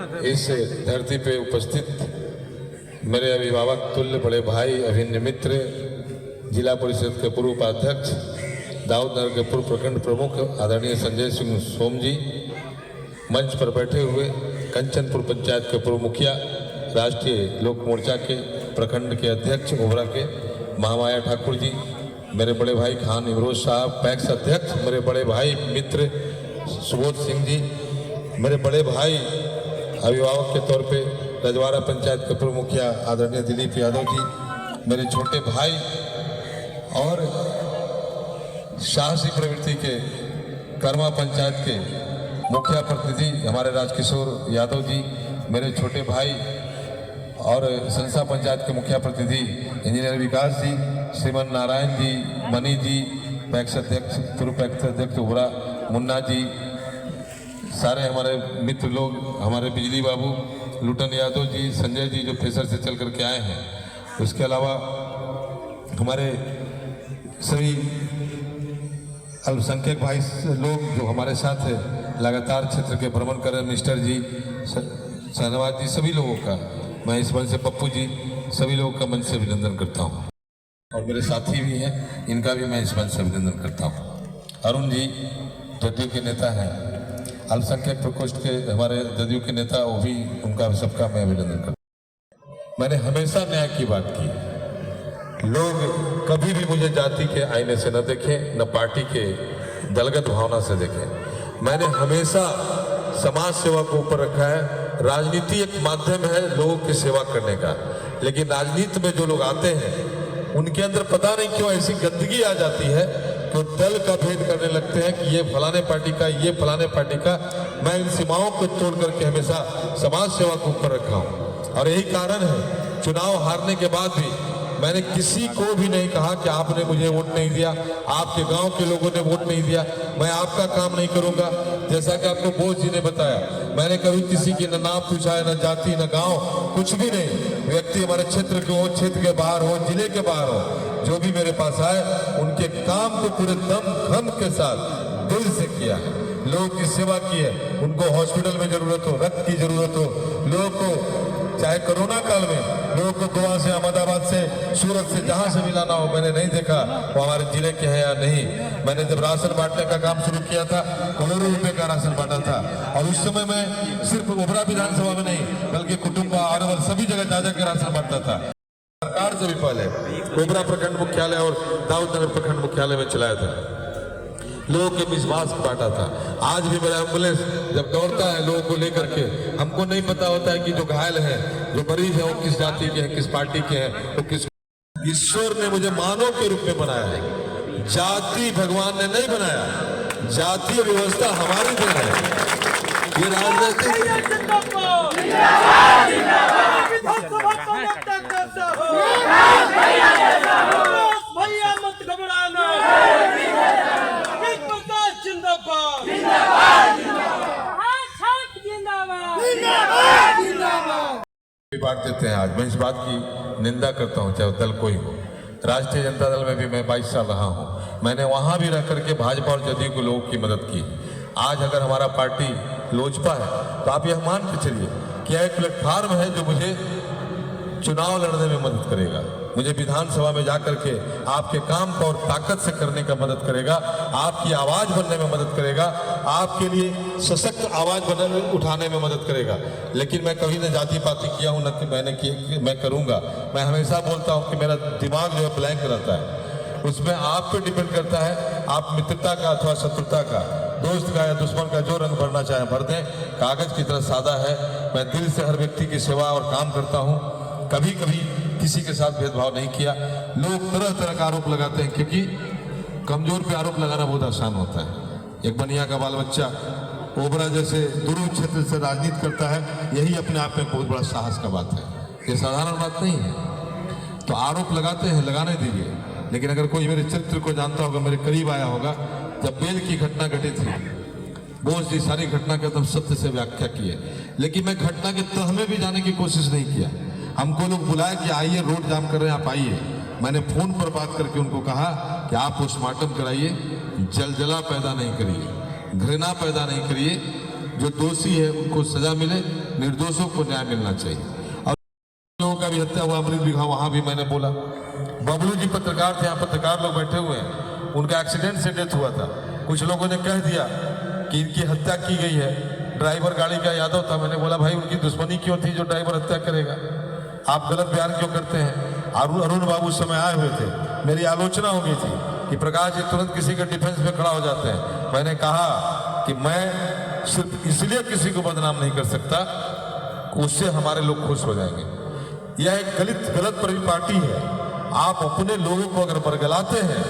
इस धरती पे उपस्थित मेरे अभिभावक तुल्य बड़े भाई, अभिन्न मित्र, जिला परिषद के पूर्व उपाध्यक्ष, दाऊदनगर के पूर्व प्रखंड प्रमुख आदरणीय संजय सिंह सोम जी, मंच पर बैठे हुए कंचनपुर पंचायत के पूर्व मुखिया, राष्ट्रीय लोक मोर्चा के प्रखंड के अध्यक्ष ओबरा के महामाया ठाकुर जी, मेरे बड़े भाई खान इमरोज साहब, पैक्स अध्यक्ष मेरे बड़े भाई मित्र सुबोध सिंह जी, मेरे बड़े भाई अभिभावक के तौर पे रजवाड़ा पंचायत के पूर्व मुखिया आदरणीय दिलीप यादव जी, मेरे छोटे भाई और साहसी प्रवृत्ति के कर्मा पंचायत के मुखिया प्रतिनिधि हमारे राजकिशोर यादव जी, मेरे छोटे भाई और संस्था पंचायत के मुखिया प्रतिनिधि इंजीनियर विकास जी, श्रीमन नारायण जी, मनी जी, पैक्स अध्यक्ष पूर्व पैक्स अध्यक्ष उबरा, मुन्ना जी, सारे हमारे मित्र लोग, हमारे बिजली बाबू, लुटन यादव जी, संजय जी जो फ्रेशर से चल करके आए हैं, उसके अलावा हमारे सभी अल्पसंख्यक भाई लोग जो हमारे साथ है, लगातार क्षेत्र के भ्रमण कर रहे मिनिस्टर जी, शहनवाज जी, सभी लोगों का मैं इस मंच से, पप्पू जी, सभी लोगों का मंच से अभिनंदन करता हूँ। और मेरे साथी भी हैं, इनका भी मैं इस मंच से अभिनंदन करता हूँ। अरुण जी जदयू के नेता हैं, अल्पसंख्यक प्रकोष्ठ के हमारे जदयू के नेता, वो भी, उनका भी सबका मैं अभिनंदन करता हूँ। मैंने हमेशा न्याय की बात की। लोग कभी भी मुझे जाति के आईने से न देखें, न पार्टी के दलगत भावना से देखें। मैंने हमेशा समाज सेवा को ऊपर रखा है। राजनीति एक माध्यम है लोगों की सेवा करने का, लेकिन राजनीति में जो लोग आते हैं उनके अंदर पता नहीं क्यों ऐसी गंदगी आ जाती है कि दल का भेद करने लगते हैं कि ये फलाने पार्टी का, ये फलाने पार्टी का। मैं इन सीमाओं को तोड़ करके हमेशा समाज सेवा को ऊपर रखा हूँ और यही कारण है चुनाव हारने के बाद भी मैंने किसी को भी नहीं कहा कि आपने मुझे वोट नहीं दिया, आपके गांव के लोगों ने वोट नहीं दिया, मैं आपका काम नहीं करूंगा। जैसा कि आपको बोस जी ने बताया, मैंने कभी किसी की न नाम पूछा है, न जाति, न गांव, कुछ भी नहीं। व्यक्ति हमारे क्षेत्र के हो, क्षेत्र के बाहर हो, जिले के बाहर हो, जो भी मेरे पास आए उनके काम को पूरे दम खम के साथ दिल से किया है। लोगों की सेवा की है, उनको हॉस्पिटल में जरूरत हो, रक्त की जरूरत हो, लोगों को चाहे कोरोना काल में लोगों को गोवा से, अहमदाबाद से, सूरत से, जहां से भी लाना हो, मैंने नहीं देखा वो हमारे जिले के हैं या नहीं। मैंने जब राशन बांटने का काम शुरू किया था, करोड़ों रुपए का राशन बांटा था और उस समय मैं सिर्फ ओबरा विधानसभा में नहीं बल्कि कुटुंबा, अरवल, सभी जगह जा जाकर राशन बांटता था। सरकार से भी पहले ओबरा प्रखंड मुख्यालय और दाऊदनगर प्रखंड मुख्यालय में चलाया था, लोगों के बीच मास्क बांटा था। आज भी मेरा एम्बुलेंस जब दौड़ता है लोगों को लेकर के, हमको नहीं पता होता है कि जो घायल है, जो मरीज है, वो किस जाति के हैं, किस पार्टी के हैं, वो किस। ईश्वर ने मुझे मानव के रूप में बनाया है, जाति भगवान ने नहीं बनाया। जातीय व्यवस्था हमारी देन है। ये राजनीतिक बात देते हैं। आज मैं इस बात की निंदा करता हूं, चाहे दल कोई हो। राष्ट्रीय जनता दल में भी मैं 22 साल रहा हूं, मैंने वहां भी रह करके भाजपा और जदयू के लोगों की मदद की। आज अगर हमारा पार्टी लोजपा है तो आप यह मान के चलिए कि यह एक प्लेटफार्म है जो मुझे चुनाव लड़ने में मदद करेगा, मुझे विधानसभा में जाकर के आपके काम को और ताकत से करने का मदद करेगा, आपकी आवाज बनने में मदद करेगा, आपके लिए सशक्त आवाज उठाने में मदद करेगा। लेकिन मैं कभी न जाति पाति किया हूं, न मैंने किया, मैं करूंगा। मैं हमेशा बोलता हूं कि मेरा दिमाग जो है ब्लैंक रहता है, उसमें आप पे डिपेंड करता है आप मित्रता का अथवा शत्रुता का, दोस्त का या दुश्मन का जो रंग भरना चाहे भर दें। कागज की तरह सादा है। मैं दिल से हर व्यक्ति की सेवा और काम करता हूँ, कभी कभी किसी के साथ भेदभाव नहीं किया। लोग तरह तरह का आरोप लगाते हैं क्योंकि कमजोर पे आरोप लगाना बहुत आसान होता है। एक बनिया का बाल बच्चा ओबरा जैसे दुर्गम क्षेत्र से राजनीति करता है, यही अपने आप में बहुत बड़ा साहस का बात है। ये साधारण बात नहीं है। तो आरोप लगाते हैं, लगाने दीजिए। लेकिन अगर कोई मेरे चरित्र को जानता होगा, मेरे करीब आया होगा, जब बेल की घटना घटी थी, बोस जी सारी घटना के एकदम सत्य से व्याख्या की है, लेकिन मैं घटना के तह में भी जाने की कोशिश नहीं किया। हमको लोग बुलाए कि आइए, रोड जाम कर रहे हैं, आप आइए। मैंने फोन पर बात करके उनको कहा कि आप पोस्टमार्टम कराइए, जलजला पैदा नहीं करिए, घृणा पैदा नहीं करिए। जो दोषी है उनको सजा मिले, निर्दोषों को न्याय मिलना चाहिए। और लोगों का भी हत्या हुआ अमृत बिघा, वहां भी मैंने बोला। बबलू जी पत्रकार थे, यहाँ पत्रकार लोग बैठे हुए हैं, उनका एक्सीडेंट से डेथ हुआ था। कुछ लोगों ने कह दिया कि इनकी हत्या की गई है, ड्राइवर गाड़ी का यादव था। मैंने बोला भाई उनकी दुश्मनी क्यों थी जो ड्राइवर हत्या करेगा, आप गलत बयान क्यों करते हैं। अरुण बाबू उस समय आए हुए थे, मेरी आलोचना हो गई थी कि प्रकाश जी तुरंत किसी के डिफेंस में खड़ा हो जाते हैं। मैंने कहा कि मैं सिर्फ इसलिए किसी को बदनाम नहीं कर सकता, उससे हमारे लोग खुश हो जाएंगे। यह एक गलत पार्टी है। आप अपने लोगों को अगर बरगलाते हैं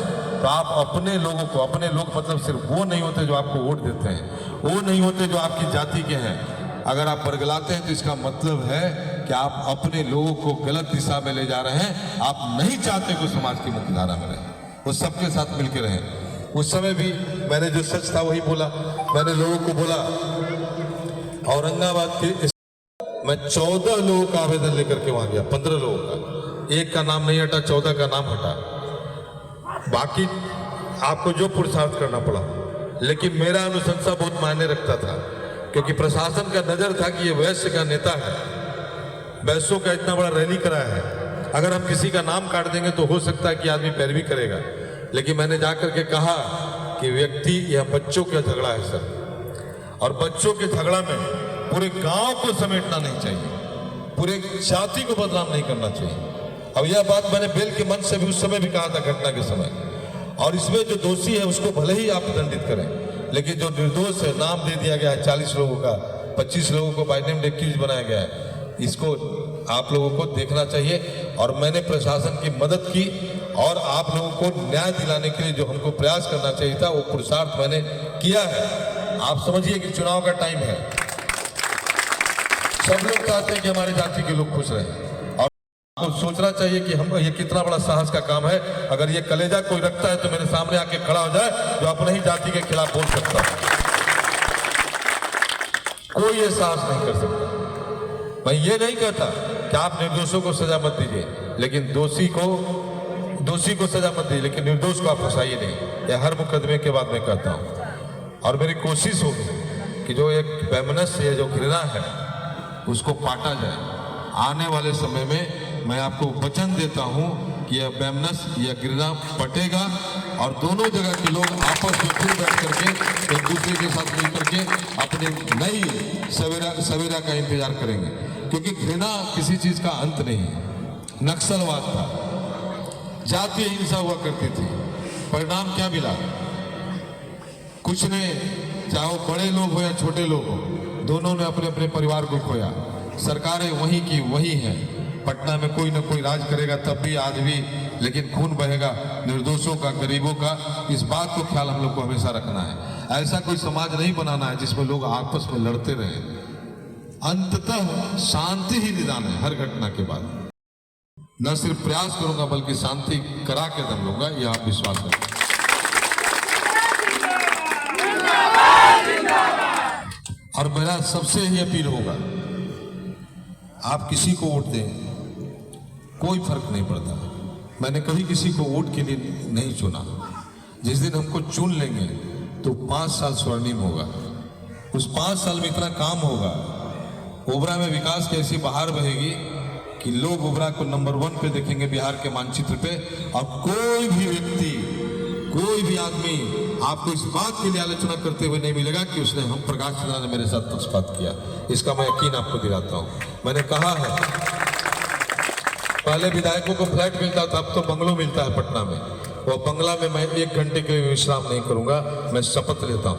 तो आप अपने लोगों को, अपने लोग मतलब सिर्फ वो नहीं होते जो आपको वोट देते हैं, वो नहीं होते जो आपकी जाति के हैं। अगर आप बरगलाते हैं तो इसका मतलब है कि आप अपने लोगों को गलत दिशा में ले जा रहे हैं। आप नहीं चाहते कि समाज की मुख्यधारा में रहे, वो सबके साथ मिलकर रहें। उस समय भी मैंने जो सच था वही बोला। मैंने लोगों को बोला औरंगाबाद के मैं 14 लोगों का आवेदन लेकर के वहां गया, 15 लोगों का, एक का नाम नहीं हटा, 14 का नाम हटा। बाकी आपको जो पुरुषार्थ करना पड़ा, लेकिन मेरा अनुशंसा बहुत मायने रखता था, क्योंकि प्रशासन का नजर था कि ये वैश्य का नेता है, वैश्यों का इतना बड़ा रैली कराया है, अगर हम किसी का नाम काट देंगे तो हो सकता है कि आदमी पैरवी करेगा। लेकिन मैंने जाकर के कहा कि व्यक्ति यह बच्चों का झगड़ा है सर, और बच्चों के झगड़ा में पूरे गांव को समेटना नहीं चाहिए, पूरे जाति को बदनाम नहीं करना चाहिए। अब यह बात मैंने बेल के मंच से भी उस समय भी कहा था, घटना के समय। और इसमें जो दोषी है उसको भले ही आप दंडित करें, लेकिन जो निर्दोष है, नाम दे दिया गया है 40 लोगों का, 25 लोगों को बाय नेम एक्यूज बनाया गया है, इसको आप लोगों को देखना चाहिए। और मैंने प्रशासन की मदद की, और आप लोगों को न्याय दिलाने के लिए जो हमको प्रयास करना चाहिए था वो पुरुषार्थ मैंने किया है। आप समझिए कि चुनाव का टाइम है, सब लोग चाहते हैं कि हमारे जाति के लोग खुश रहें, और आपको सोचना चाहिए कि हम ये कितना बड़ा साहस का काम है। अगर ये कलेजा कोई रखता है तो मेरे सामने आके खड़ा हो जाए, जो अपने ही जाति के खिलाफ बोल सकता है। कोई ये साहस नहीं कर सकता। मैं ये नहीं कहता कि आप निर्दोषों को सजा मत दीजिए, लेकिन दोषी को सजा मत दीजिए, लेकिन निर्दोष को आप फंसाइए नहीं। यह हर मुकदमे के बाद मैं कहता हूँ। और मेरी कोशिश होगी कि जो एक वैमनस्य है, जो घृणा है, उसको काटा जाए। आने वाले समय में मैं आपको वचन देता हूं कि यह वैमनस्य, यह घृणा पटेगा, और दोनों जगह के लोग आपस में फिर बैठ करके एक दूसरे के साथ मिल करके अपनी नई सवेरा का इंतजार करेंगे। क्योंकि घृणा किसी चीज का अंत नहीं है। नक्सलवाद था, जातीय हिंसा हुआ करती थी, परिणाम क्या मिला? कुछ ने, चाहे वो बड़े लोग हो या छोटे लोग हो, दोनों ने अपने अपने परिवार को खोया। सरकारें वही की वही हैं। पटना में कोई ना कोई राज करेगा तब भी आज भी, लेकिन खून बहेगा निर्दोषों का, गरीबों का। इस बात को ख्याल हम लोग को हमेशा रखना है। ऐसा कोई समाज नहीं बनाना है जिसमें लोग आपस में लड़ते रहें। अंततः शांति ही निदान है हर घटना के बाद। न सिर्फ प्रयास करूंगा बल्कि शांति करा के दम लूंगा, यह आप विश्वास करें। और मेरा सबसे ही अपील होगा, आप किसी को वोट दें, कोई फर्क नहीं पड़ता। मैंने कभी किसी को वोट के लिए नहीं चुना। जिस दिन हमको चुन लेंगे तो 5 साल स्वर्णिम होगा। उस 5 साल में इतना काम होगा, ओबरा में विकास की ऐसी बहार बहेगी कि लोग ओबरा को नंबर 1 पे देखेंगे बिहार के मानचित्र पे। और कोई भी व्यक्ति, कोई भी आदमी आपको इस बात के लिए आलोचना करते हुए नहीं मिलेगा कि उसने, हम प्रकाश चंद्रा ने मेरे साथ पक्षपात किया। इसका मैं यकीन आपको दिलाता हूं। मैंने कहा है, पहले विधायकों को फ्लैट मिलता था, अब तो बंगलो मिलता है पटना में। वो बंगला में मैं 1 घंटे के लिए विश्राम नहीं करूंगा। मैं शपथ लेता हूं,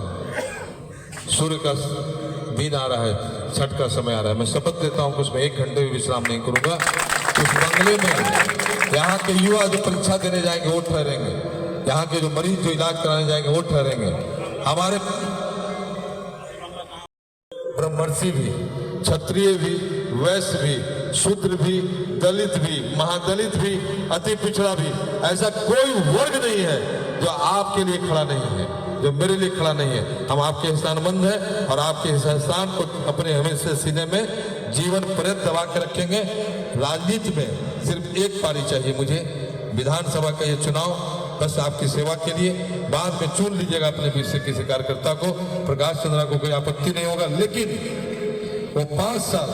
सूर्य का दिन आ रहा है, छठ का समय आ रहा है, मैं शपथ लेता हूं कि उसमें 1 घंटे भी विश्राम नहीं करूंगा। उस बंगले में यहाँ के युवा जो परीक्षा देने जाएंगे वो ठहरेंगे, यहाँ के जो मरीज जो इलाज कराने जाएंगे वो ठहरेंगे। हमारे ब्रह्मर्षि भी, क्षत्रिय भी, वैश्य भी, शूद्र भी, दलित भी, महादलित भी, अति पिछड़ा भी, ऐसा कोई वर्ग नहीं है जो आपके लिए खड़ा नहीं है, जो मेरे लिए खड़ा नहीं है। हम आपके एहसानमंद हैं और आपके एहसान को अपने हमेशा सीने में जीवन पर्यंत दबा के रखेंगे। राजनीति में सिर्फ एक पारी चाहिए मुझे, विधानसभा का ये चुनाव बस आपकी सेवा के लिए। बाद में चुन लीजिएगा अपने बीच से किसी कार्यकर्ता को। प्रकाश चंद्रा को कोई आपत्ति नहीं होगा, लेकिन वो 5 साल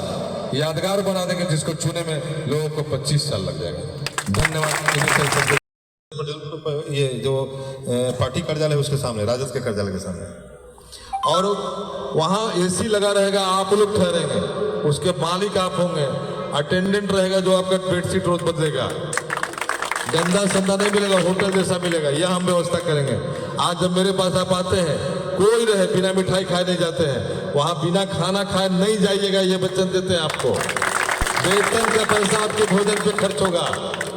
यादगार बना देंगे जिसको चुने में लोगों को 25 साल लग जाएगा। धन्यवाद। ये जो पार्टी कार्यालय है उसके सामने, राजद के कार्यालय के सामने, और वहाँ एसी लगा रहेगा, आप लोग ठहरेंगे, उसके मालिक आप होंगे, अटेंडेंट रहेगा जो आपका बेडशीट रोज बदलेगा, गंदा संदा नहीं मिलेगा, होटल जैसा मिलेगा, यह हम व्यवस्था करेंगे। आज जब मेरे पास आप आते हैं, कोई रहे बिना मिठाई खाए नहीं जाते हैं, वहाँ बिना खाना खाए नहीं जाइएगा, ये वचन देते हैं आपको। वेतन का पैसा आपके भोजन पे खर्च होगा,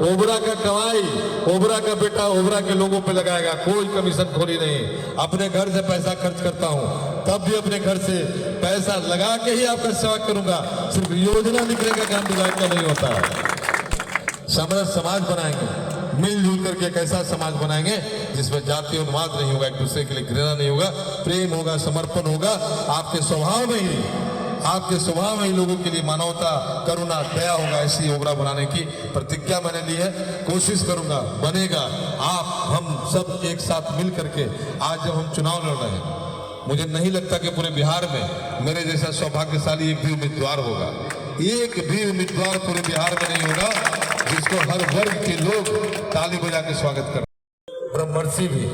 ओबरा का कमाई ओबरा का बेटा ओबरा के लोगों पे लगाएगा, कोई कमीशन खोरी नहीं। अपने घर से पैसा खर्च करता हूँ, तब भी अपने घर से पैसा लगा के ही आपका सेवा करूंगा। सिर्फ योजना लिखने का काम विधायक का नहीं होता है। समाज बनाएंगे, मिलजुल करके एक ऐसा समाज बनाएंगे जिसमें जाति उन्माद नहीं होगा, एक दूसरे के लिए घृणा नहीं होगा, प्रेम होगा, समर्पण होगा। आपके स्वभाव में ही लोगों के लिए मानवता, करुणा, दया होगा। ऐसी ओबरा बनाने की प्रतिज्ञा मैंने ली है, कोशिश करूंगा, बनेगा। आप हम सब एक साथ मिल करके आज जब हम चुनाव लड़ रहे हैं, मुझे नहीं लगता कि पूरे बिहार में मेरे जैसा सौभाग्यशाली एक भी उम्मीदवार होगा, एक भी उम्मीदवार पूरे बिहार में नहीं होगा जिसको हर वर्ग के लोग ताली बजा के स्वागत कर। ब्रह्मर्षि भी,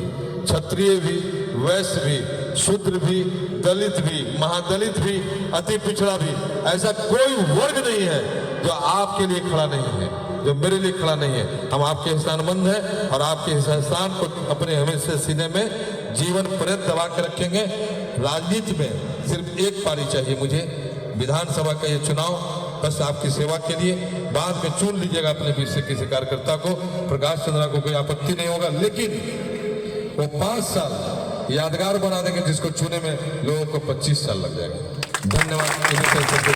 क्षत्रिय भी, वैश्य भी, शूद्र भी, दलित भी, महादलित भी, अति पिछड़ा भी, ऐसा कोई वर्ग नहीं है जो आपके लिए खड़ा नहीं है, जो मेरे लिए खड़ा नहीं है। हम आपके एहसानमंद हैं और आपके एहसान को अपने हमेशा सीने में जीवन पर्यंत दबा के रखेंगे। राजनीति में सिर्फ एक पारी चाहिए मुझे, विधानसभा का ये चुनाव बस आपकी सेवा के लिए। बाद में चुन लीजिएगा अपने बीच से किसी कार्यकर्ता को। प्रकाश चंद्रा को कोई आपत्ति नहीं होगा, लेकिन वो 5 साल यादगार बना देंगे जिसको चुने में लोगों को 25 साल लग जाएगा। धन्यवाद।